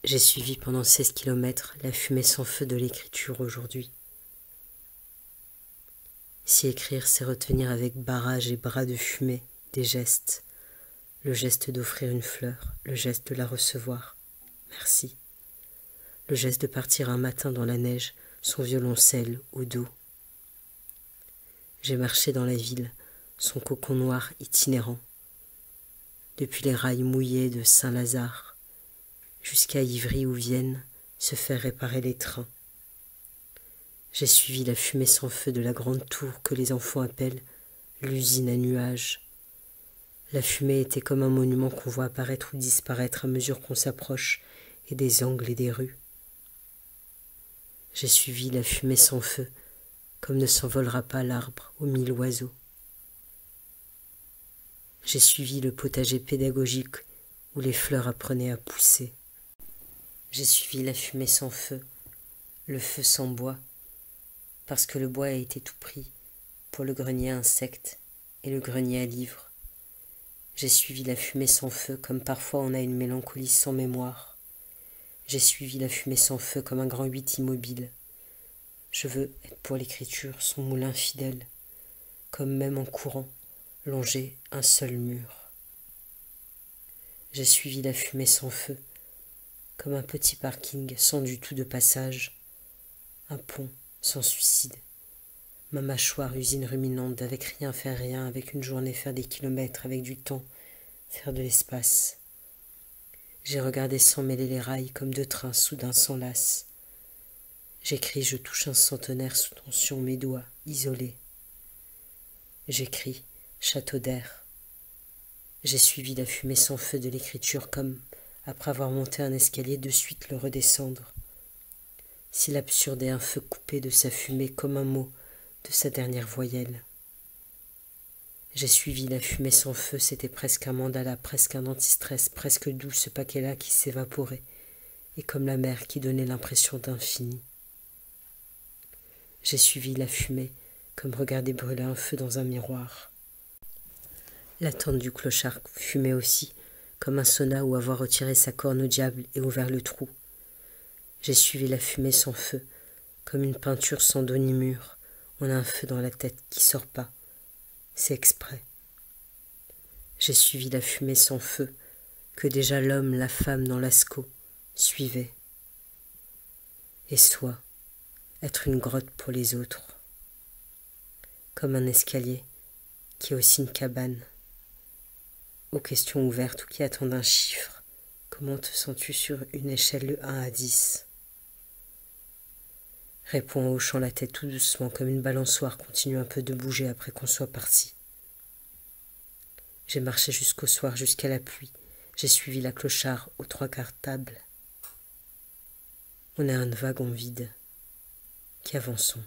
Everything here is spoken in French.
J'ai suivi pendant 16 kilomètres la fumée sans feu de l'écriture aujourd'hui. Si écrire, c'est retenir avec barrage et bras de fumée des gestes, le geste d'offrir une fleur, le geste de la recevoir, merci, le geste de partir un matin dans la neige, son violoncelle au dos. J'ai marché dans la ville, son cocon noir itinérant, depuis les rails mouillés de Saint-Lazare, jusqu'à Ivry ou Vienne, se faire réparer les trains. J'ai suivi la fumée sans feu de la grande tour que les enfants appellent l'usine à nuages. La fumée était comme un monument qu'on voit apparaître ou disparaître à mesure qu'on s'approche, et des angles et des rues. J'ai suivi la fumée sans feu, comme ne s'envolera pas l'arbre aux 1000 oiseaux. J'ai suivi le potager pédagogique où les fleurs apprenaient à pousser. J'ai suivi la fumée sans feu, le feu sans bois, parce que le bois a été tout pris pour le grenier à insectes et le grenier à livres. J'ai suivi la fumée sans feu comme parfois on a une mélancolie sans mémoire. J'ai suivi la fumée sans feu comme un grand 8 immobile. Je veux être pour l'écriture son moulin fidèle, comme même en courant, longer un seul mur. J'ai suivi la fumée sans feu, comme un petit parking sans du tout de passage, un pont sans suicide, ma mâchoire usine ruminante avec rien faire rien, avec une journée faire des kilomètres, avec du temps, faire de l'espace. J'ai regardé sans mêler les rails comme deux trains soudain s'enlacent. J'écris, je touche un centenaire sous tension, mes doigts, isolés. J'écris, château d'air. J'ai suivi la fumée sans feu de l'écriture comme, après avoir monté un escalier, de suite le redescendre. Si l'absurde est un feu coupé de sa fumée comme un mot de sa dernière voyelle. J'ai suivi la fumée sans feu, c'était presque un mandala, presque un antistress, presque doux ce paquet-là qui s'évaporait, et comme la mer qui donnait l'impression d'infini. J'ai suivi la fumée, comme regarder brûler un feu dans un miroir. La tente du clochard fumait aussi, comme un sauna où avoir retiré sa corne au diable et ouvert le trou. J'ai suivi la fumée sans feu, comme une peinture sans dos ni mur. On a un feu dans la tête qui sort pas. C'est exprès. J'ai suivi la fumée sans feu, que déjà l'homme, la femme dans Lascaux suivaient. Et soit être une grotte pour les autres, comme un escalier qui est aussi une cabane, aux questions ouvertes ou qui attendent un chiffre. Comment te sens-tu sur une échelle de 1 à 10 ? Réponds en hochant la tête tout doucement comme une balançoire continue un peu de bouger après qu'on soit parti. J'ai marché jusqu'au soir, jusqu'à la pluie. J'ai suivi la clochard aux 3/4 table. On est un wagon vide qui avançons.